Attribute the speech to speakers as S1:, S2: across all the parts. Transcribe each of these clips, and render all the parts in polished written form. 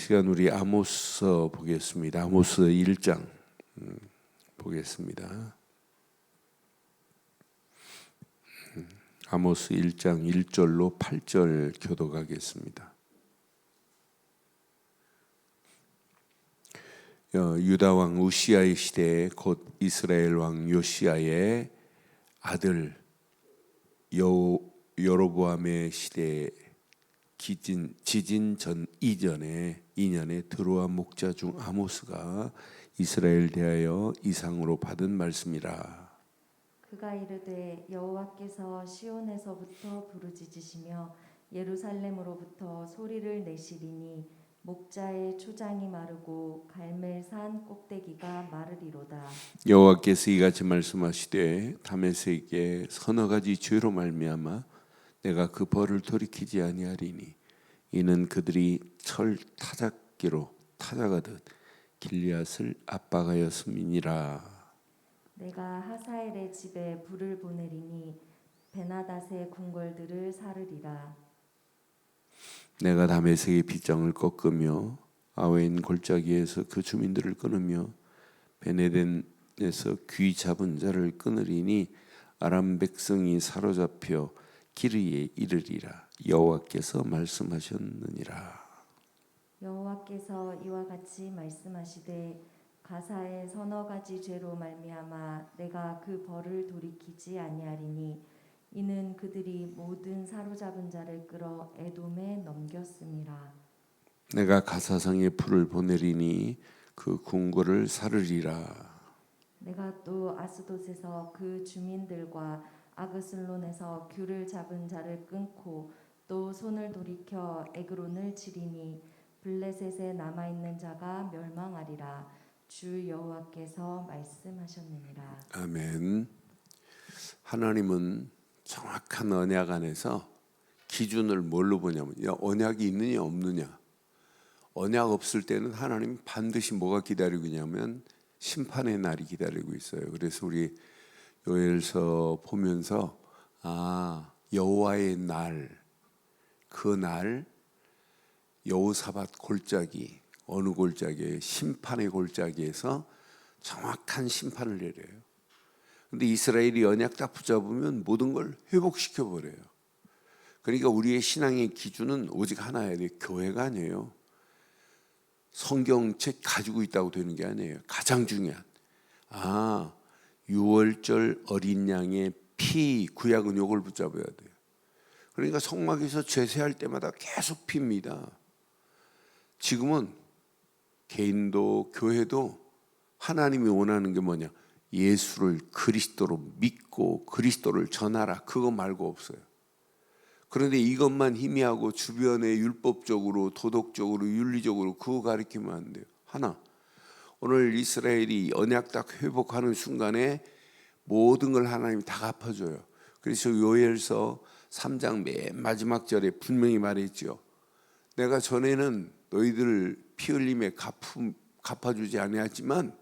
S1: 시간 우리 아모스 보겠습니다. 아모스 1장 보겠습니다. 아모스 1장 1절로 8절 교독하겠습니다. 유다 왕 우시아의 시대에 곧 이스라엘 왕 요시아의 아들 여로보암의 시대에 지진 전 2년에 드로아 목자 중 아모스가 이스라엘 대하여 이상으로 받은 말씀이라.
S2: 그가 이르되 여호와께서 시온에서부터 부르짖으시며 예루살렘으로부터 소리를 내시리니 목자의 초장이 마르고 갈멜산 꼭대기가 마르리로다.
S1: 여호와께서 이같이 말씀하시되 다메섹에게 서너 가지 죄로 말미암아 내가 그 벌을 돌이키지 아니하리니 이는 그들이 철 타작기로 타작하듯 길리앗을 압박하였음이니라.
S2: 내가 하사엘의 집에 불을 보내리니 베나닷의 궁궐들을 사르리라.
S1: 내가 다메섹의 빗장을 꺾으며 아웬 골짜기에서 그 주민들을 끊으며 베네덴에서 귀 잡은 자를 끊으리니 아람 백성이 사로잡혀 기르에 이르리라. 여호와께서 말씀하셨느니라.
S2: 여호와께서 이와 같이 말씀하시되 가사의 서너 가지 죄로 말미암아 내가 그 벌을 돌이키지 아니하리니 이는 그들이 모든 사로잡은 자를 끌어 에돔에 넘겼음이라.
S1: 내가 가사성에 불을 보내리니 그 궁궐을 사르리라.
S2: 내가 또 아스돗에서 그 주민들과 아그슬론에서 귤을 잡은 자를 끊고 또 손을 돌이켜 에그론을 치리니 블레셋에 남아 있는 자가 멸망하리라. 주 여호와께서 말씀하셨느니라.
S1: 아멘. 하나님은 정확한 언약 안에서 기준을 뭘로 보냐면 언약이 있느냐 없느냐. 언약 없을 때는 하나님 반드시 뭐가 기다리고 있냐면 심판의 날이 기다리고 있어요. 그래서 우리 요엘서 보면서 여호와의 날, 그 날 여호사밧 골짜기, 어느 골짜기에 심판의 골짜기에서 정확한 심판을 내려요. 근데 이스라엘이 언약 딱 붙잡으면 모든 걸 회복시켜 버려요. 그러니까 우리의 신앙의 기준은 오직 하나예요. 교회가 아니에요. 성경책 가지고 있다고 되는 게 아니에요. 가장 중요한 6월절 어린 양의 피, 구약은 요걸 붙잡아야 돼요. 그러니까 성막에서 제사할 때마다 계속 피입니다. 지금은 개인도 교회도 하나님이 원하는 게 뭐냐? 예수를 그리스도로 믿고 그리스도를 전하라. 그거 말고 없어요. 그런데 이것만 희미하고 주변에 율법적으로 도덕적으로 윤리적으로 그거 가리키면 안 돼요. 하나, 오늘 이스라엘이 언약 딱 회복하는 순간에 모든 걸 하나님이 다 갚아줘요. 그래서 요엘서 3장 맨 마지막 절에 분명히 말했죠. 내가 전에는 너희들 피 흘림에 갚아주지 아니하지만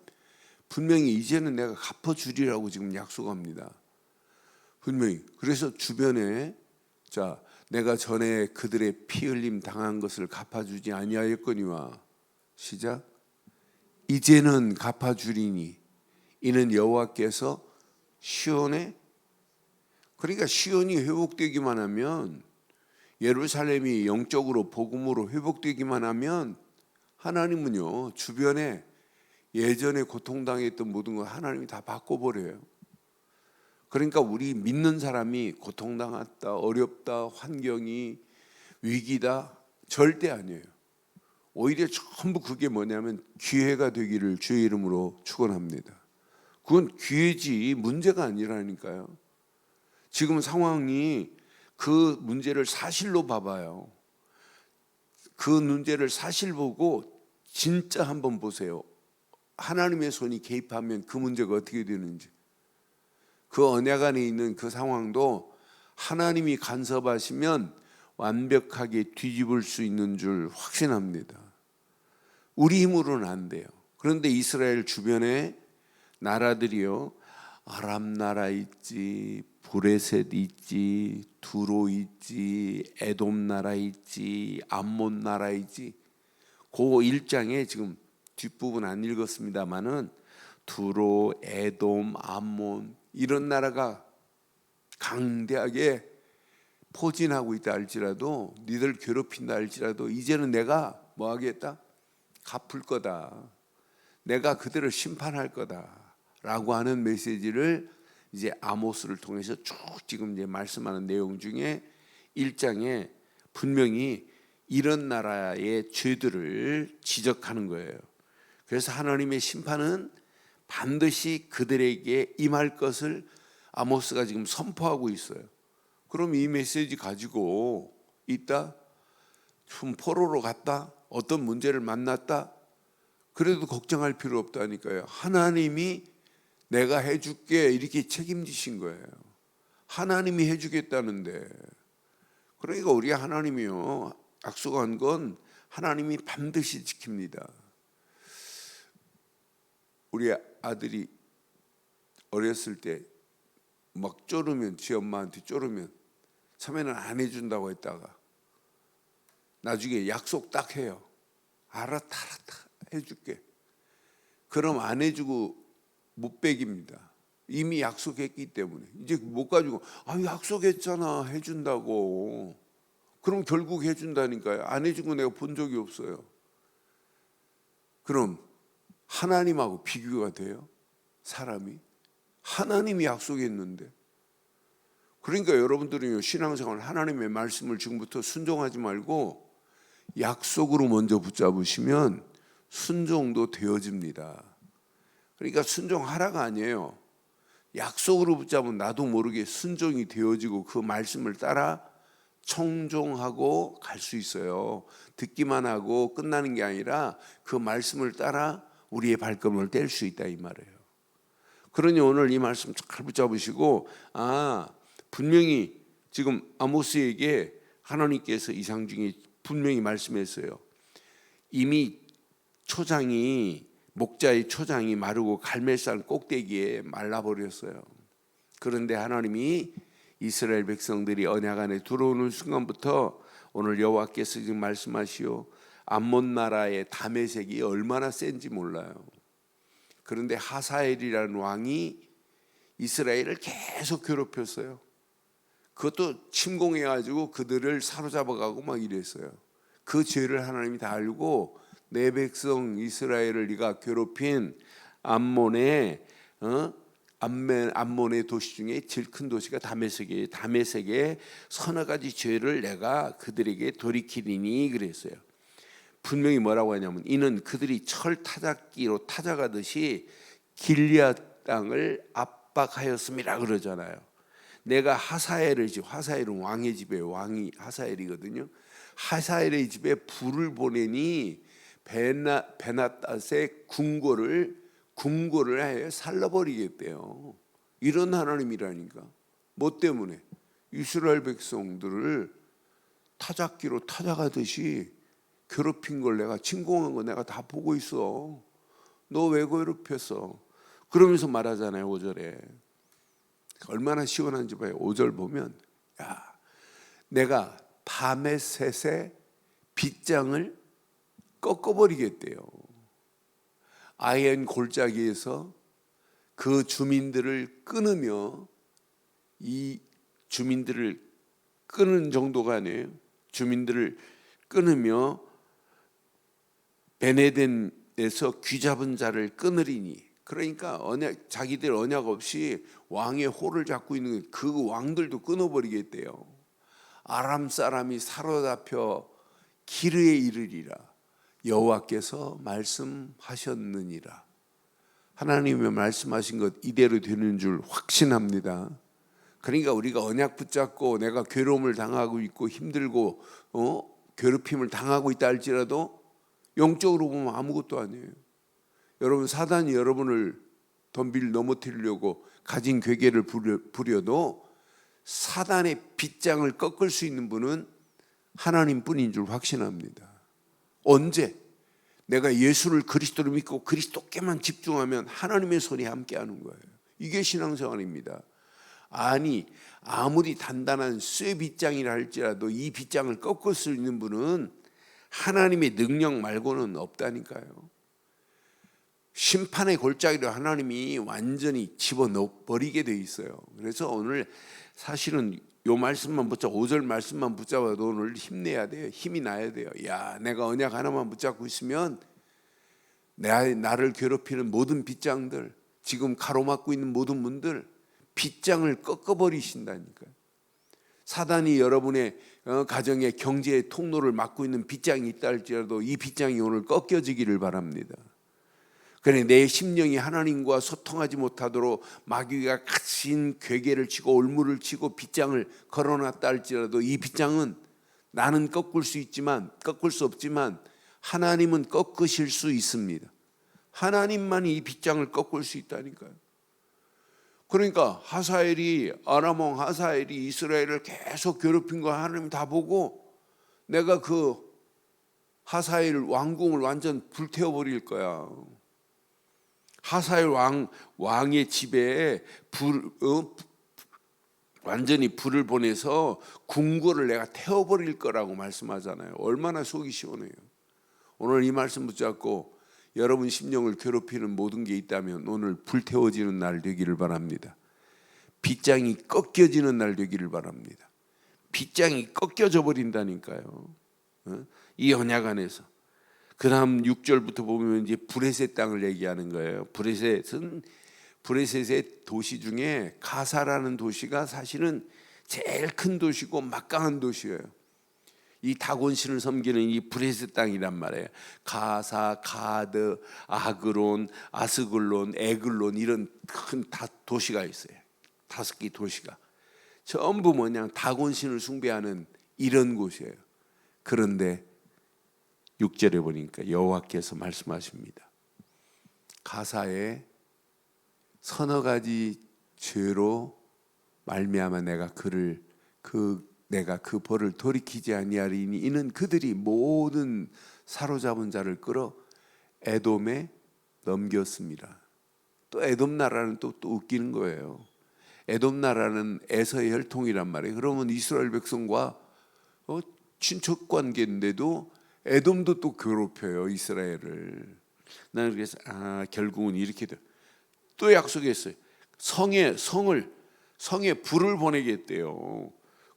S1: 분명히 이제는 내가 갚아주리라고 지금 약속합니다. 분명히. 그래서 주변에 내가 전에 그들의 피 흘림 당한 것을 갚아주지 아니하였거니와 시작. 이제는 갚아주리니 이는 여호와께서 시온에, 그러니까 시온이 회복되기만 하면, 예루살렘이 영적으로 복음으로 회복되기만 하면 하나님은요 주변에 예전에 고통당했던 모든 걸 하나님이 다 바꿔버려요. 그러니까 우리 믿는 사람이 고통당했다, 어렵다, 환경이 위기다 절대 아니에요. 오히려 전부 그게 뭐냐면 기회가 되기를 주의 이름으로 축원합니다. 그건 기회지 문제가 아니라니까요. 지금 상황이 그 문제를 사실로 봐봐요. 그 문제를 사실 보고 진짜 한번 보세요. 하나님의 손이 개입하면 그 문제가 어떻게 되는지. 그 언약 안에 있는 그 상황도 하나님이 간섭하시면 완벽하게 뒤집을 수 있는 줄 확신합니다. 우리 힘으로는 안 돼요. 그런데 이스라엘 주변에 나라들이요, 아람 나라 있지, 브레셋 있지, 두로 있지, 에돔 나라 있지, 암몬 나라 있지, 그 1장에 지금 뒷부분 안 읽었습니다마는 두로, 에돔, 암몬 이런 나라가 강대하게 포진하고 있다 할지라도, 니들 괴롭힌다 할지라도 이제는 내가 뭐 하겠다? 갚을 거다. 내가 그들을 심판할 거다 라고 하는 메시지를 이제 아모스를 통해서 쭉 지금 이제 말씀하는 내용 중에 1장에 분명히 이런 나라의 죄들을 지적하는 거예요. 그래서 하나님의 심판은 반드시 그들에게 임할 것을 아모스가 지금 선포하고 있어요. 그럼 이 메시지 가지고 있다? 포로로 갔다? 어떤 문제를 만났다? 그래도 걱정할 필요 없다니까요. 하나님이 내가 해줄게 이렇게 책임지신 거예요. 하나님이 해주겠다는데. 그러니까 우리 하나님이요, 약속한 건 하나님이 반드시 지킵니다. 우리 아들이 어렸을 때 막 쪼르면, 지 엄마한테 쪼르면 처음에는 안 해준다고 했다가 나중에 약속 딱 해요. 알았다 해줄게. 그럼 안 해주고 못 빼깁니다. 이미 약속했기 때문에. 이제 못 가지고 약속했잖아 해준다고. 그럼 결국 해준다니까요. 안 해준 거 내가 본 적이 없어요. 그럼 하나님하고 비교가 돼요? 사람이? 하나님이 약속했는데. 그러니까 여러분들이 신앙생활 하나님의 말씀을 지금부터 순종하지 말고 약속으로 먼저 붙잡으시면 순종도 되어집니다. 그러니까 순종하라가 아니에요. 약속으로 붙잡으면 나도 모르게 순종이 되어지고 그 말씀을 따라 청종하고 갈 수 있어요. 듣기만 하고 끝나는 게 아니라 그 말씀을 따라 우리의 발걸음을 뗄 수 있다 이 말이에요. 그러니 오늘 이 말씀 잘 붙잡으시고, 분명히 지금 아모스에게 하나님께서 이상 중에 분명히 말씀했어요. 이미 목자의 초장이 마르고 갈멜산 꼭대기에 말라버렸어요. 그런데 하나님이 이스라엘 백성들이 언약 안에 들어오는 순간부터 오늘 여호와께서 지금 말씀하시오, 암몬 나라의 다메섹이 얼마나 센지 몰라요. 그런데 하사엘이라는 왕이 이스라엘을 계속 괴롭혔어요. 그것도 침공해가지고 그들을 사로잡아가고 막 이랬어요. 그 죄를 하나님이 다 알고 내 백성 이스라엘을 네가 괴롭힌 암몬의 도시 중에 제일 큰 도시가 다메섹이에요. 다메섹의 서너 가지 죄를 내가 그들에게 돌이키리니 그랬어요. 분명히 뭐라고 하냐면 이는 그들이 철 타작기로 타작하듯이 길리앗 땅을 압박하였음이라 그러잖아요. 내가 하사엘은 왕의 집에 왕이 하사엘이거든요. 하사엘의 집에 불을 보내니 베나닷의 궁궐을 하여 살라버리겠대요. 이런 하나님이라니까. 뭐 때문에? 이스라엘 백성들을 타작기로 타작하듯이 괴롭힌 걸 내가, 침공한 거 내가 다 보고 있어. 너 왜 괴롭혔어? 그러면서 말하잖아요. 5절에 얼마나 시원한지 봐요. 5절 보면 내가 다메섹의 빗장을 꺾어버리겠대요. 아엔 골짜기에서 그 주민들을 끊으며, 이 주민들을 끊은 정도가 아니에요. 주민들을 끊으며 베네덴에서 귀잡은 자를 끊으리니. 그러니까 자기들 언약 없이 왕의 호를 잡고 있는 그 왕들도 끊어버리겠대요. 아람 사람이 사로잡혀 기르에 이르리라 여호와께서 말씀하셨느니라. 하나님의 말씀하신 것 이대로 되는 줄 확신합니다. 그러니까 우리가 언약 붙잡고 내가 괴로움을 당하고 있고 힘들고 괴롭힘을 당하고 있다 할지라도 영적으로 보면 아무것도 아니에요. 여러분, 사단이 여러분을 덤빌 넘어뜨리려고 가진 괴계를 부려도 사단의 빗장을 꺾을 수 있는 분은 하나님뿐인 줄 확신합니다. 언제? 내가 예수를 그리스도로 믿고 그리스도께만 집중하면 하나님의 손이 함께하는 거예요. 이게 신앙생활입니다. 아무리 단단한 쇠 빗장이라 할지라도 이 빗장을 꺾을 수 있는 분은 하나님의 능력 말고는 없다니까요. 심판의 골짜기로 하나님이 완전히 집어넣어 버리게 돼 있어요. 그래서 오늘 사실은 요 말씀만 5절 말씀만 붙잡아도 오늘 힘내야 돼요. 힘이 나야 돼요. 야, 내가 언약 하나만 붙잡고 있으면 나를 괴롭히는 모든 빗장들, 지금 가로막고 있는 모든 문들 빗장을 꺾어버리신다니까요. 사단이 여러분의 가정의 경제의 통로를 막고 있는 빗장이 있다 할지라도 이 빗장이 오늘 꺾여지기를 바랍니다. 그래, 내 심령이 하나님과 소통하지 못하도록 마귀가 갇힌 괴계를 치고 올무를 치고 빗장을 걸어놨다 할지라도 이 빗장은 나는 꺾을 수 없지만 하나님은 꺾으실 수 있습니다. 하나님만이 이 빗장을 꺾을 수 있다니까요. 그러니까 아람왕 하사엘이 이스라엘을 계속 괴롭힌 거 하나님 다 보고 내가 그 하사엘 왕궁을 완전 불태워버릴 거야. 하사엘 왕의 집에 완전히 불을 보내서 궁궐을 내가 태워버릴 거라고 말씀하잖아요. 얼마나 속이 시원해요. 오늘 이 말씀 붙잡고 여러분 심령을 괴롭히는 모든 게 있다면 오늘 불태워지는 날 되기를 바랍니다. 빗장이 꺾여지는 날 되기를 바랍니다. 빗장이 꺾여져 버린다니까요. 이 언약 안에서. 그 다음 6절부터 보면 이제 브레셋 땅을 얘기하는 거예요. 브레셋의 도시 중에 가사라는 도시가 사실은 제일 큰 도시고 막강한 도시예요. 이 다곤신을 섬기는 이 브레셋 땅이란 말이에요. 가사, 가드, 아그론, 아스글론, 에글론 이런 큰 도시가 있어요. 5개 도시가 전부 뭐냐 다곤신을 숭배하는 이런 곳이에요. 그런데 6절에 보니까 여호와께서 말씀하십니다. 가사에 서너 가지 죄로 말미암아 내가 그 벌을 돌이키지 아니하리니 이는 그들이 모든 사로잡은 자를 끌어 에돔에 넘겼습니다. 또 에돔 나라는 또 웃기는 거예요. 에돔 나라는 에서의 혈통이란 말이에요. 그러면 이스라엘 백성과 친척 관계인데도 에돔도 또 괴롭혀요 이스라엘을. 나는 그래서 결국은 이렇게 돼. 또 약속했어요. 성에 불을 보내겠대요.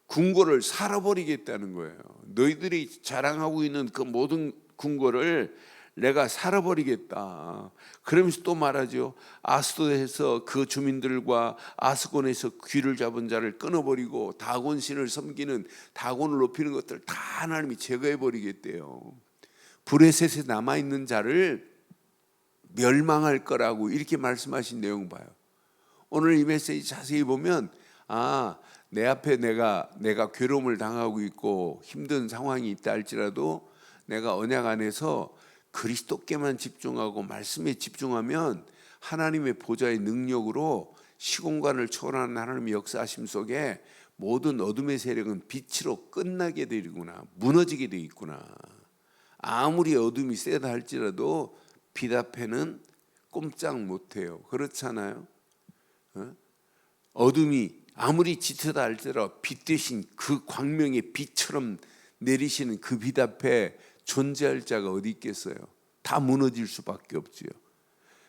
S1: 궁궐을 살아버리겠다는 거예요. 너희들이 자랑하고 있는 그 모든 궁궐을 내가 살아버리겠다. 그러면서 또 말하죠. 아스돗에서 그 주민들과 아스곤에서 귀를 잡은 자를 끊어버리고 다곤신을 섬기는 다곤을 높이는 것들 다 하나님이 제거해버리겠대요. 브레셋에 남아있는 자를 멸망할 거라고 이렇게 말씀하신 내용 봐요. 오늘 이 메시지 자세히 보면 내 앞에 내가 괴로움을 당하고 있고 힘든 상황이 있다 할지라도 내가 언약 안에서 그리스도께만 집중하고 말씀에 집중하면 하나님의 보좌의 능력으로 시공간을 초월하는 하나님의 역사하심 속에 모든 어둠의 세력은 빛으로 끝나게 되리구나, 무너지게 돼 있구나. 아무리 어둠이 세다 할지라도 빛 앞에는 꼼짝 못해요. 그렇잖아요. 어둠이 아무리 짙다 할지라도 빛 대신 그 광명의 빛처럼 내리시는 그 빛 앞에 존재할 자가 어디 있겠어요? 다 무너질 수밖에 없지요.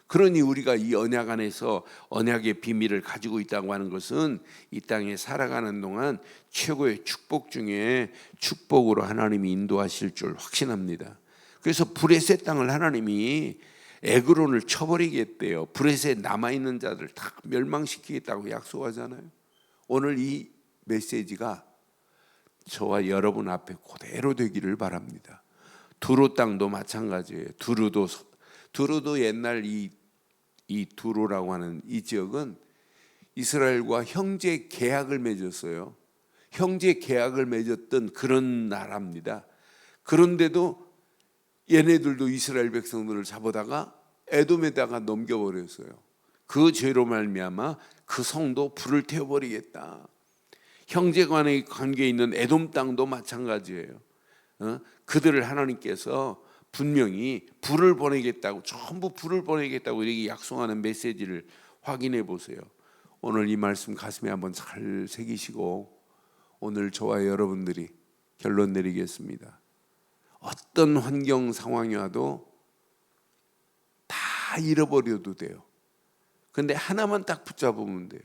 S1: 그러니 우리가 이 언약 안에서 언약의 비밀을 가지고 있다고 하는 것은 이 땅에 살아가는 동안 최고의 축복 중에 축복으로 하나님이 인도하실 줄 확신합니다. 그래서 브레셋 땅을 하나님이 에그론을 쳐버리겠대요. 브레셋에 남아있는 자들 다 멸망시키겠다고 약속하잖아요. 오늘 이 메시지가 저와 여러분 앞에 그대로 되기를 바랍니다. 두로 땅도 마찬가지예요. 두로도 옛날 이 두로라고 하는 이 지역은 이스라엘과 형제 계약을 맺었어요. 형제 계약을 맺었던 그런 나라입니다. 그런데도 얘네들도 이스라엘 백성들을 잡아다가 에돔에다가 넘겨버렸어요. 그 죄로 말미암아 그 성도 불을 태워버리겠다. 형제간의 관계에 있는 에돔 땅도 마찬가지예요. 그들을 하나님께서 분명히 불을 보내겠다고, 전부 불을 보내겠다고 이렇게 약속하는 메시지를 확인해 보세요. 오늘 이 말씀 가슴에 한번 잘 새기시고 오늘 저와 여러분들이 결론 내리겠습니다. 어떤 환경 상황이 와도 다 잃어버려도 돼요. 근데 하나만 딱 붙잡으면 돼요.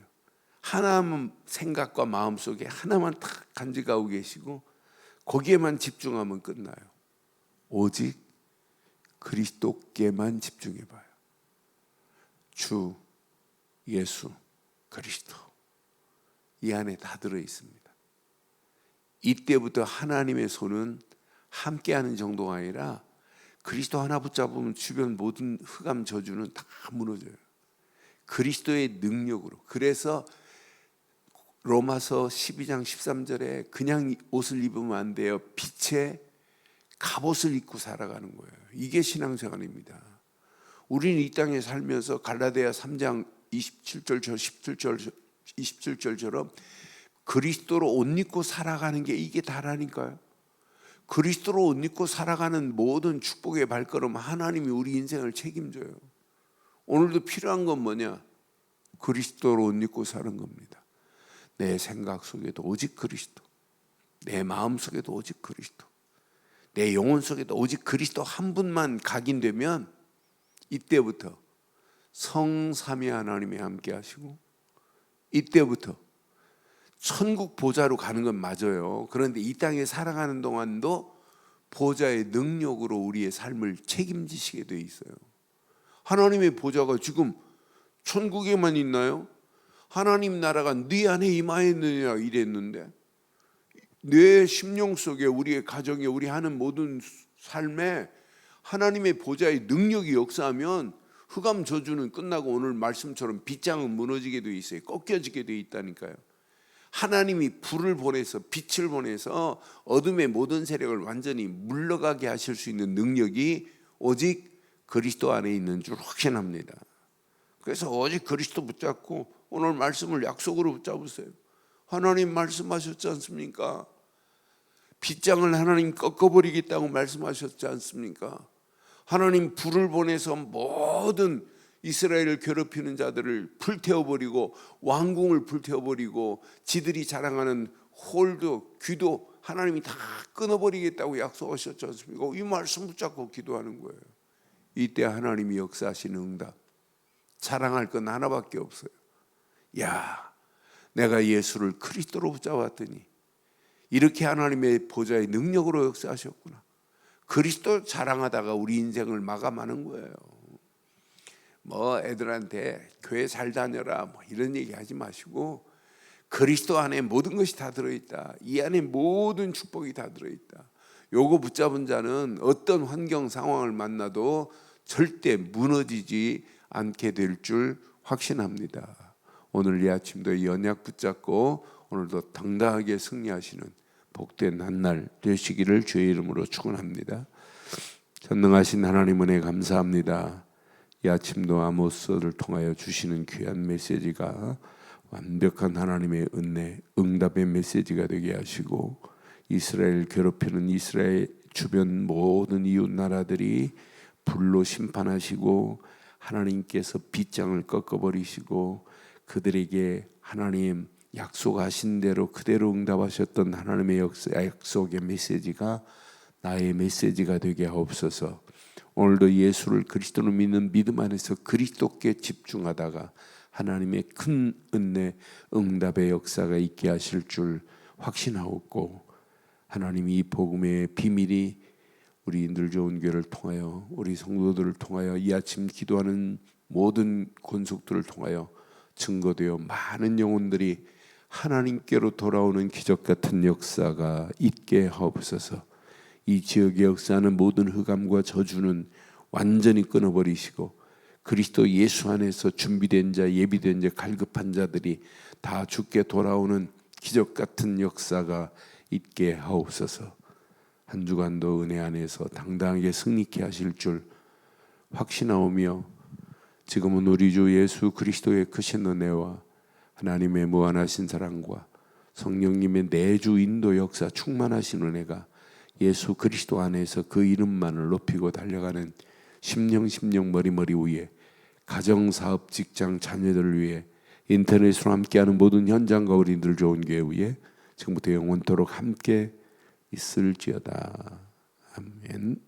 S1: 하나만 생각과 마음속에 하나만 딱 간직하고 계시고 거기에만 집중하면 끝나요. 오직 그리스도께만 집중해봐요. 주 예수 그리스도, 이 안에 다 들어있습니다. 이때부터 하나님의 손은 함께하는 정도가 아니라 그리스도 하나 붙잡으면 주변 모든 흑암 저주는 다 무너져요. 그리스도의 능력으로. 그래서 로마서 12장 13절에 그냥 옷을 입으면 안 돼요. 빛의 갑옷을 입고 살아가는 거예요. 이게 신앙생활입니다. 우리는 이 땅에 살면서 갈라디아 3장 27절 27절처럼 그리스도로 옷 입고 살아가는 게 이게 다라니까요. 그리스도로 옷 입고 살아가는 모든 축복의 발걸음 하나님이 우리 인생을 책임져요. 오늘도 필요한 건 뭐냐? 그리스도로 옷 입고 사는 겁니다. 내 생각 속에도 오직 그리스도, 내 마음 속에도 오직 그리스도, 내 영혼 속에도 오직 그리스도 한 분만 각인되면 이때부터 성삼위 하나님이 함께 하시고 이때부터 천국 보좌로 가는 건 맞아요. 그런데 이 땅에 살아가는 동안도 보좌의 능력으로 우리의 삶을 책임지시게 돼 있어요. 하나님의 보좌가 지금 천국에만 있나요? 하나님 나라가 네 안에 임하였느냐 이랬는데 내 심령 속에 우리의 가정에 우리 하는 모든 삶에 하나님의 보좌의 능력이 역사하면 흑암 저주는 끝나고 오늘 말씀처럼 빗장은 무너지게 돼 있어요. 꺾여지게 돼 있다니까요. 하나님이 불을 보내서 빛을 보내서 어둠의 모든 세력을 완전히 물러가게 하실 수 있는 능력이 오직 그리스도 안에 있는 줄 확신합니다. 그래서 오직 그리스도 붙잡고 오늘 말씀을 약속으로 붙잡으세요. 하나님 말씀하셨지 않습니까? 빗장을 하나님 꺾어버리겠다고 말씀하셨지 않습니까? 하나님 불을 보내서 모든 이스라엘을 괴롭히는 자들을 불태워버리고 왕궁을 불태워버리고 지들이 자랑하는 홀도 귀도 하나님이 다 끊어버리겠다고 약속하셨지 않습니까? 이 말씀 붙잡고 기도하는 거예요. 이때 하나님이 역사하시는 응답, 자랑할 건 하나밖에 없어요. 야, 내가 예수를 그리스도로 붙잡았더니 이렇게 하나님의 보좌의 능력으로 역사하셨구나. 그리스도 자랑하다가 우리 인생을 마감하는 거예요. 뭐 애들한테 교회 잘 다녀라 뭐 이런 얘기 하지 마시고 그리스도 안에 모든 것이 다 들어있다. 이 안에 모든 축복이 다 들어있다. 요거 붙잡은 자는 어떤 환경 상황을 만나도 절대 무너지지 않게 될 줄 확신합니다. 오늘 이 아침도 이 언약 붙잡고 오늘도 당당하게 승리하시는 복된 한날 되시기를 주의 이름으로 축원합니다. 전능하신 하나님 은혜 감사합니다. 이 아침도 아모스를 통하여 주시는 귀한 메시지가 완벽한 하나님의 은혜, 응답의 메시지가 되게 하시고 이스라엘 괴롭히는 이스라엘 주변 모든 이웃 나라들이 불로 심판하시고 하나님께서 빗장을 꺾어버리시고 그들에게 하나님 약속하신 대로 그대로 응답하셨던 하나님의 약속의 메시지가 나의 메시지가 되게 하옵소서. 오늘도 예수를 그리스도로 믿는 믿음 안에서 그리스도께 집중하다가 하나님의 큰 은혜 응답의 역사가 있게 하실 줄 확신하옵고 하나님이 이 복음의 비밀이 우리 늘 좋은 교회를 통하여 우리 성도들을 통하여 이 아침 기도하는 모든 권속들을 통하여 증거되어 많은 영혼들이 하나님께로 돌아오는 기적 같은 역사가 있게 하옵소서. 이 지역에 역사하는 모든 흑암과 저주는 완전히 끊어버리시고 그리스도 예수 안에서 준비된 자, 예비된 자, 갈급한 자들이 다 주께 돌아오는 기적 같은 역사가 있게 하옵소서. 한 주간도 은혜 안에서 당당하게 승리케 하실 줄 확신하오며 지금은 우리 주 예수 그리스도의 크신 은혜와 하나님의 무한하신 사랑과 성령님의 내주 인도 역사 충만하신 은혜가 예수 그리스도 안에서 그 이름만을 높이고 달려가는 심령 머리 위에 가정, 사업, 직장, 자녀들을 위해 인터넷으로 함께하는 모든 현장과 우리들 좋은 교회 위에 지금부터 영원토록 함께 있을지어다. 아멘.